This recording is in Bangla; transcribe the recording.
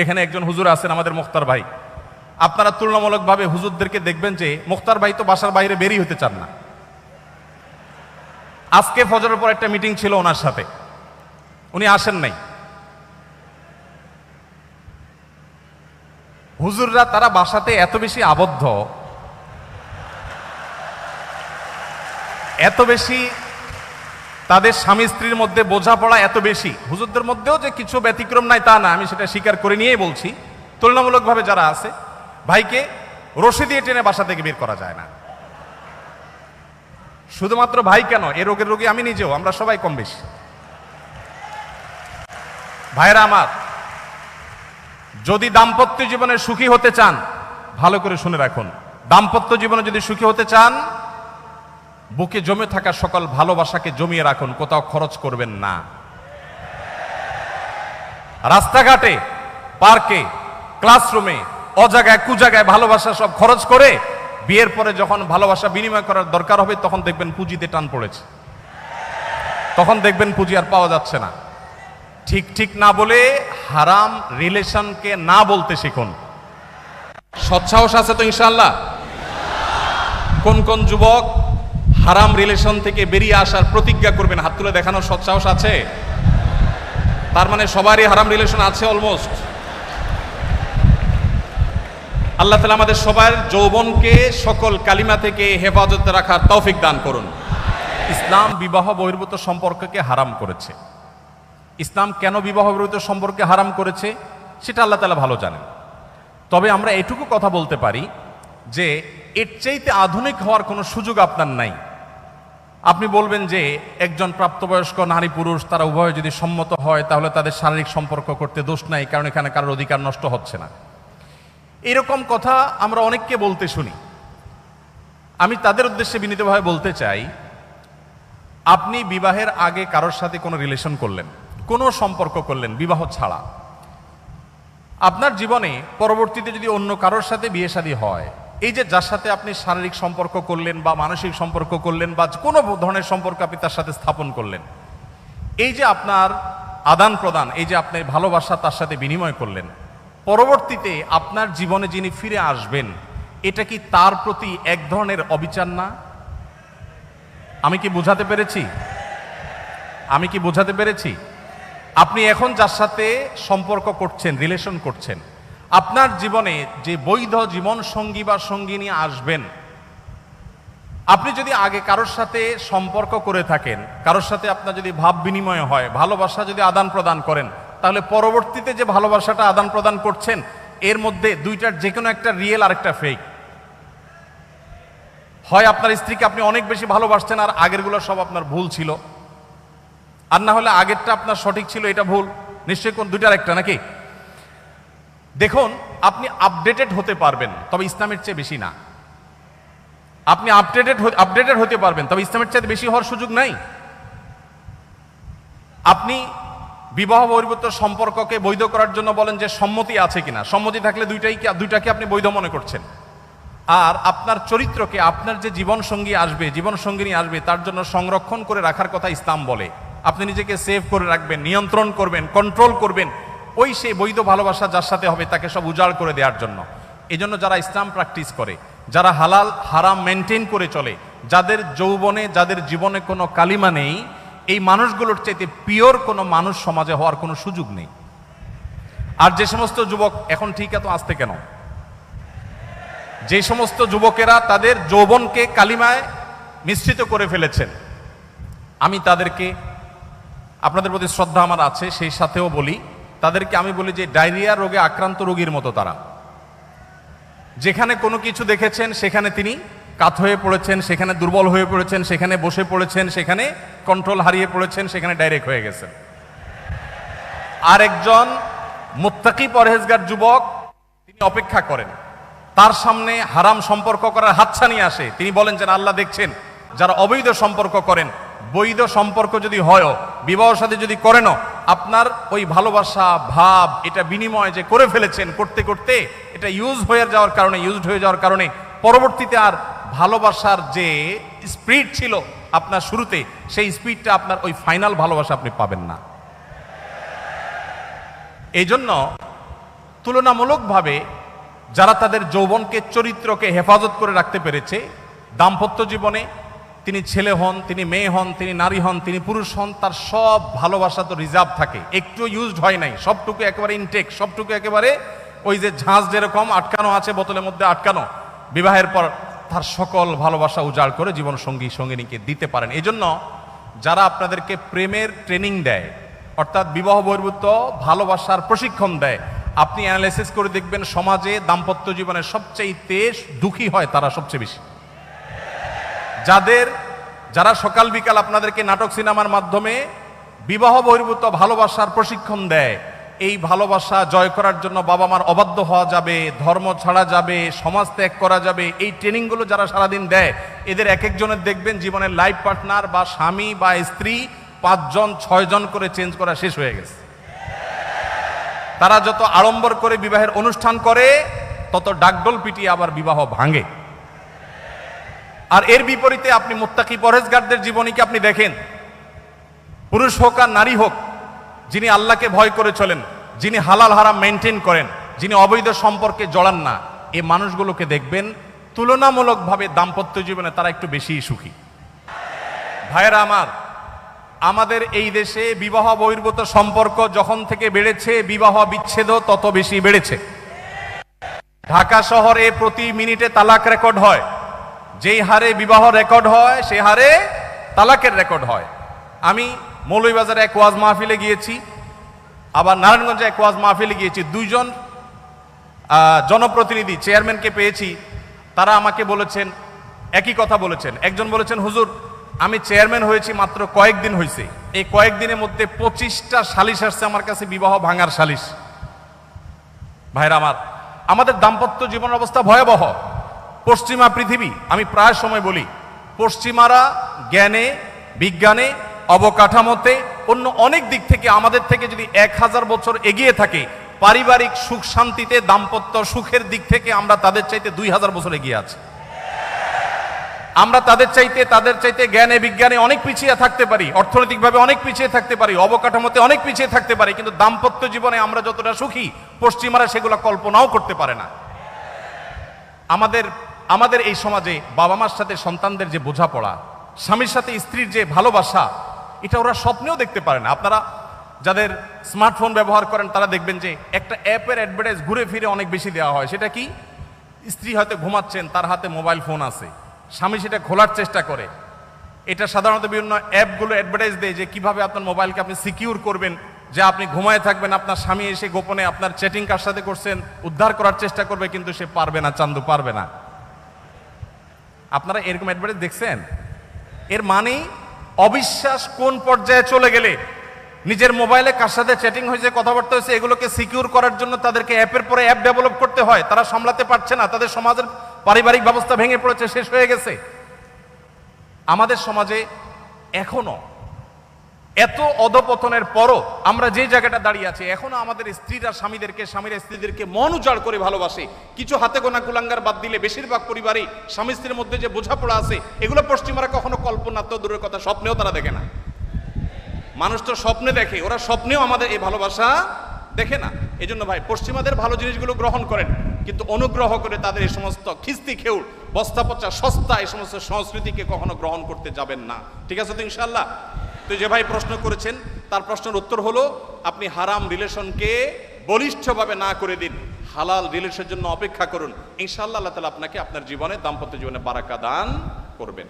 এখানে একজন হুজুর আছেন আমাদের মুখতার ভাই। আপনারা তুলনামূলকভাবে হুজুরদেরকে দেখবেন যে মুখতার ভাই তো বাসার বাইরে বেরিয়ে হতে চান না। আজকে ফজরের পর একটা মিটিং ছিল ওনার সাথে, উনি আসেন নাই। হুজুররা তারা বাসাতে এত বেশি আবদ্ধ, এত বেশি তাদের স্বামী স্ত্রীর মধ্যে বোঝাপড়া এত বেশি। হুজুরদের মধ্যেও যে কিছু ব্যতিক্রম নাই তা না, আমি সেটা স্বীকার করে নিয়েই বলছি। তুলনামূলকভাবে যারা আছে, ভাইকে রশি দিয়ে টেনে বাসা থেকে বের করা যায় না। শুধুমাত্র ভাই কেন, এ রোগের রোগী আমি নিজেও, আমরা সবাই কম বেশি। ভাইরা আমার, যদি দাম্পত্য জীবনে সুখী হতে চান, ভালো করে শুনে রাখুন, দাম্পত্য জীবনে যদি সুখী হতে চান, বুকে জমে থাকা সকল ভালোবাসাকে জমিয়ে রাখুন, কোথাও খরচ করবেন না। রাস্তাঘাটে, পার্কে, ক্লাসরুমে, অজায়গায় কুজায়গায় ভালোবাসা সব খরচ করে বিয়ের পরে যখন ভালোবাসা বিনিময় করার দরকার হবে তখন দেখবেন পুঁজিতে টান পড়েছে, তখন দেখবেন পুঁজি আর পাওয়া যাচ্ছে না। ঠিক ঠিক না বলে হারাম রিলেশনকে না বলতে শিখুন। সৎসাহস আছে তো ইনশাআল্লাহ? কোন কোন যুবক হারাম রিলেশন থেকে বেরিয়ে আসার প্রতিজ্ঞা করবেন? হাত তুলে দেখানোর সৎসাহস আছে? তার মানে সবারই হারাম রিলেশন আছে অলমোস্ট। আল্লাহ তাআলা আমাদের সবার যৌবনকে সকল কালিমা থেকে হেফাজতে রাখার তৌফিক দান করুন। ইসলাম বিবাহ বহির্ভূত সম্পর্ককে হারাম করেছে। ইসলাম কেন বিবাহ বহির্ভূত সম্পর্কে হারাম করেছে সেটা আল্লাহ তাআলা ভালো জানেন। তবে আমরা এটুকু কথা বলতে পারি যে এর চাইতে আধুনিক হওয়ার কোনো সুযোগ আপনার নাই। আপনি বলবেন যে একজন প্রাপ্তবয়স্ক নারী পুরুষ তারা উভয়ে যদি সম্মত হয় তাহলে তাদের শারীরিক সম্পর্ক করতে দোষ নাই, কারণ এখানে কারোর অধিকার নষ্ট হচ্ছে না। এরকম কথা আমরা অনেককে বলতে শুনি। আমি তাদের উদ্দেশ্যে বিনীতভাবে বলতে চাই, আপনি বিবাহের আগে কারোর সাথে কোনো রিলেশন করলেন, কোনো সম্পর্ক করলেন বিবাহ ছাড়া, আপনার জীবনে পরবর্তীতে যদি অন্য কারোর সাথে বিয়ে শাদী হয়, এই যে যার সাথে আপনি শারীরিক সম্পর্ক করলেন বা মানসিক সম্পর্ক করলেন বা কোনো ধরনের সম্পর্ক আপনি তার সাথে স্থাপন করলেন, এই যে আপনার আদান প্রদান, এই যে আপনি ভালোবাসা তার সাথে বিনিময় করলেন, পরবর্তীতে আপনার জীবনে যিনি ফিরে আসবেন, এটা কি তার প্রতি এক ধরনের অবিচার না? আমি কি বোঝাতে পেরেছি? আমি কি বোঝাতে পেরেছি? আপনি এখন যার সাথে সম্পর্ক করছেন, রিলেশন করছেন, আপনার জীবনে যে বৈধ জীবন সঙ্গী বা সঙ্গিনী আসবেন, আপনি যদি আগে কারোর সাথে সম্পর্ক করে থাকেন, কারোর সাথে আপনার যদি ভাব বিনিময় হয়, ভালোবাসা যদি আদান প্রদান করেন, তাহলে পরবর্তীতে যে ভালোবাসাটা আদান প্রদান করছেন এর মধ্যে দুইটার যে কোনো একটা রিয়েল আর একটা ফেক। হয় আপনার স্ত্রীকে আপনি অনেক বেশি ভালোবাসছেন আর আগেরগুলো সব আপনার ভুল ছিল, আর না হলে আগেরটা আপনার সঠিক ছিল, এটা ভুল। নিশ্চয়ই কোন দুইটার একটা নাকি? দেখুন, আপনি আপডেটেড হতে পারবেন, তবে ইসলামের চেয়ে বেশি না। আপনি আপডেটেড হতে পারবেন, তবে ইসলামের চেয়ে বেশি হওয়ার সুযোগ নাই। আপনি বিবাহ বহির্ভূত সম্পর্ককে বৈধ করার জন্য বলেন যে সম্মতি আছে কিনা, সম্মতি থাকলে দুইটাকে আপনি বৈধ মনে করছেন। আর আপনার চরিত্রকে, আপনার যে জীবন সঙ্গী আসবে, জীবন সঙ্গিনী আসবে, তার জন্য সংরক্ষণ করে রাখার কথা ইসলাম বলে। আপনি নিজেকে সেভ করে রাখবেন, নিয়ন্ত্রণ করবেন, কন্ট্রোল করবেন, ওই সেই বৈধ ভালোবাসা যার সাথে হবে তাকে সব উজাড় করে দেওয়ার জন্য। এই জন্য যারা ইসলাম প্র্যাকটিস করে, যারা হালাল হারাম মেনটেন করে চলে, যাদের যৌবনে, যাদের জীবনে কোনো কালিমা নেই, এই মানুষগুলোর চাইতে পিওর কোনো মানুষ সমাজে হওয়ার কোনো সুযোগ নেই। আর যে সমস্ত যুবক এখন ঠিক এত আসতে কেন, যে সমস্ত যুবকেরা তাদের যৌবনকে কালিমায় মিশ্রিত করে ফেলেছেন, আমি তাদেরকে, আপনাদের প্রতি শ্রদ্ধা আমার আছে, সেই সাথেও বলি, তাদেরকে আমি বলি যে ডায়রিয়া রোগে আক্রান্ত রোগীর মতো তারা। যেখানে কোনো কিছু দেখেছেন সেখানে তিনি কাত হয়ে পড়েছেন, সেখানে দুর্বল হয়ে পড়েছেন, সেখানে বসে পড়েছেন, সেখানে কন্ট্রোল হারিয়ে পড়েছেন, সেখানে ডাইরেক্ট হয়ে গেছেন। আর একজন মুত্তাকি পরহেজগার যুবক, তিনি অপেক্ষা করেন, তার সামনে হারাম সম্পর্ক করার হাতছানি আসে, তিনি বলেন যে আল্লাহ দেখছেন। যারা অবৈধ সম্পর্ক করেন, বৈধ সম্পর্ক যদি হয়, বিবাহ সাথে যদি করেনও, আপনার ওই ভালোবাসা ভাব এটা বিনিময় যে করে ফেলেছেন, করতে করতে এটা ইউজড হয়ে যাওয়ার কারণে পরবর্তীতে আর ভালোবাসার যে স্পিড ছিল আপনার শুরুতে, সেই স্পিডটা আপনার ওই ফাইনাল ভালোবাসা আপনি পাবেন না। এই জন্য তুলনামূলকভাবে যারা তাদের যৌবনকে, চরিত্রকে হেফাজত করে রাখতে পেরেছে, দাম্পত্য জীবনে তিনি ছেলে হন, তিনি মেয়ে হন, তিনি নারী হন, তিনি পুরুষ হন, তার সব ভালোবাসা তো রিজার্ভ থাকে, একটু ইউজড হয় নাই, সবটুকু একেবারে ইনটেক, সবটুকু একেবারে ওই যে ঝাঁজ যেরকম আটকানো আছে বোতলের মধ্যে আটকানো, বিবাহের পর তার সকল ভালোবাসা উজাড় করে জীবন সঙ্গী সঙ্গিনীকে দিতে পারেন। এই জন্য যারা আপনাদেরকে প্রেমের ট্রেনিং দেয়, অর্থাৎ বিবাহ বহির্ভূত ভালোবাসার প্রশিক্ষণ দেয়, আপনি অ্যানালাইসিস করে দেখবেন সমাজে দাম্পত্য জীবনে সবচেয়ে দুঃখী হয় তারা সবচেয়ে বেশি। যারা সকাল বিকাল আপনাদেরকে নাটক সিনেমার মাধ্যমে বিবাহ বহির্ভূত ভালোবাসার প্রশিক্ষণ দেয়, এই ভালোবাসা জয় করার জন্য বাবা মার অবাধ্য হওয়া যাবে, ধর্ম ছাড়া যাবে, সমাজ ত্যাগ করা যাবে, এই ট্রেনিংগুলো যারা সারাদিন দেয়, এদের এক একজনের দেখবেন জীবনের লাইফ পার্টনার বা স্বামী বা স্ত্রী 5 জন 6 জন করে চেঞ্জ করা শেষ হয়ে গেছে। তারা যত আড়ম্বর করে বিবাহের অনুষ্ঠান করে, তত ডাকডোল পিটিয়ে আবার বিবাহ ভাঙে। আর এর বিপরীতে আপনি মুত্তাকি পরহেজগারদের জীবনীকে আপনি দেখেন, পুরুষ হোক আর নারী হোক, যিনি আল্লাহকে ভয় করে চলেন, যিনি হালাল হারাম মেনটেন করেন, যিনি অবৈধ সম্পর্কে জড়ান না, এই মানুষগুলোকে দেখবেন তুলনামূলকভাবে দাম্পত্য জীবনে তারা একটু বেশি সুখী। ভাইয়েরা আমার, আমাদের এই দেশে বিবাহ বহির্ভূত সম্পর্ক যখন থেকে বেড়েছে, বিবাহ বিচ্ছেদও তত বেশি বেড়েছে। ঢাকা শহরে প্রতি মিনিটে তালাক রেকর্ড হয়, যেই হারে বিবাহ রেকর্ড হয় সে হারে তালাকের রেকর্ড হয়। আমি মৌলভীবাজারে এক ওয়াজ মাহফিলে গিয়েছি, আবার নারায়ণগঞ্জে এক ওয়াজ মাহফিলে গিয়েছি। 2 জন জনপ্রতিনিধি চেয়ারম্যানকে পেয়েছি, তারা আমাকে বলেছেন, একই কথা বলেছেন। একজন বলেছেন, হুজুর আমি চেয়ারম্যান হয়েছি মাত্র কয়েকদিন হয়েছে, এই কয়েকদিনের মধ্যে 25টা সালিশ আসছে আমার কাছে, বিবাহ ভাঙার সালিশ। ভাইরা আমার, আমাদের দাম্পত্য জীবনের অবস্থা ভয়াবহ। পশ্চিমা পৃথিবী, আমি প্রায় সময় বলি, পশ্চিমারা জ্ঞানে, বিজ্ঞানে, অবকাঠামোতে, অন্য অনেক দিক থেকে আমাদের থেকে যদি 1000 বছর এগিয়ে থাকে, পারিবারিক সুখ শান্তিতে, দাম্পত্য সুখের দিক থেকে আমরা তাদের চাইতে 2000 বছর এগিয়ে আছি। আমরা তাদের চাইতে জ্ঞানে বিজ্ঞানে অনেক পিছিয়ে থাকতে পারি, অর্থনৈতিকভাবে অনেক পিছিয়ে থাকতে পারি, অবকাঠামোতে অনেক পিছিয়ে থাকতে পারি, কিন্তু দাম্পত্য জীবনে আমরা যতটা সুখী, পশ্চিমারা সেগুলো কল্পনাও করতে পারে না। আমাদের এই সমাজে বাবা মার সাথে সন্তানদের যে বোঝাপড়া, স্বামীর সাথে স্ত্রীর যে ভালোবাসা, এটা ওরা স্বপ্নেও দেখতে পারে না। আপনারা যাদের স্মার্টফোন ব্যবহার করেন তারা দেখবেন যে একটা অ্যাপের অ্যাডভার্টাইজ ঘুরে ফিরে অনেক বেশি দেওয়া হয়। সেটা কি? স্ত্রী হয়তো ঘুমাচ্ছেন, তার হাতে মোবাইল ফোন আছে, স্বামী সেটা খোলার চেষ্টা করে। এটা সাধারণত বিভিন্ন অ্যাপগুলো অ্যাডভার্টাইজ দেয় যে কিভাবে আপনার মোবাইলকে আপনি সিকিউর করবেন, যে আপনি ঘুমায় থাকবেন, আপনার স্বামী এসে গোপনে আপনার চ্যাটিং কার সাথে করছেন উদ্ধার করার চেষ্টা করবে, কিন্তু সে পারবে না, চান্দু পারবে না। আপনারা এরকম অ্যাডভার্টাইজ দেখছেন? এর মানে অবিশ্বাস কোন পর্যায়ে চলে গেলে নিজের মোবাইলে কার সাথে চ্যাটিং হয়েছে, কথাবার্তা হয়েছে, এগুলোকে সিকিউর করার জন্য তাদেরকে অ্যাপের পরে অ্যাপ ডেভেলপ করতে হয়। তারা সামলাতে পারছে না, তাদের সমাজের পারিবারিক ব্যবস্থা ভেঙে পড়েছে, শেষ হয়ে গেছে। আমাদের সমাজে এখনো এত অধপতনের পরও আমরা যে জায়গাটা দাঁড়িয়ে আছি, এখনো আমাদের স্ত্রীরা স্বামীরা স্ত্রীদেরকে মন উজাড় করে ভালোবাসে। কিছু হাতে গোনা কুলাঙ্গার বাদ দিলে বেশিরভাগ পরিবারে স্বামী স্ত্রীর মধ্যে যে বোঝাপড়া আছে, এগুলো পশ্চিমারা কখনো কল্পনা তো দূরের কথা, স্বপ্নেও তারা দেখে না। মানুষ তো স্বপ্নে দেখে, ওরা স্বপ্নেও আমাদের এই ভালোবাসা দেখে না। এই জন্য ভাই, পশ্চিমাদের ভালো জিনিসগুলো গ্রহণ করেন, কিন্তু অনুগ্রহ করে তাদের এই সমস্ত খিস্তি খেউল, বস্তা পচা সস্তা এই সমস্ত সংস্কৃতিকে কখনো গ্রহণ করতে যাবেন না। ঠিক আছে তো ইনশাআল্লাহ? তো যে ভাই প্রশ্ন করেছেন, তার প্রশ্নের উত্তর হলো, আপনি হারাম রিলেশনকে বলিষ্ঠভাবে না করে দিন, হালাল রিলেশনের জন্য অপেক্ষা করুন। ইনশাআল্লাহ আল্লাহ তাআলা আপনাকে আপনার জীবনে, দাম্পত্য জীবনে বারাকা দান করবেন।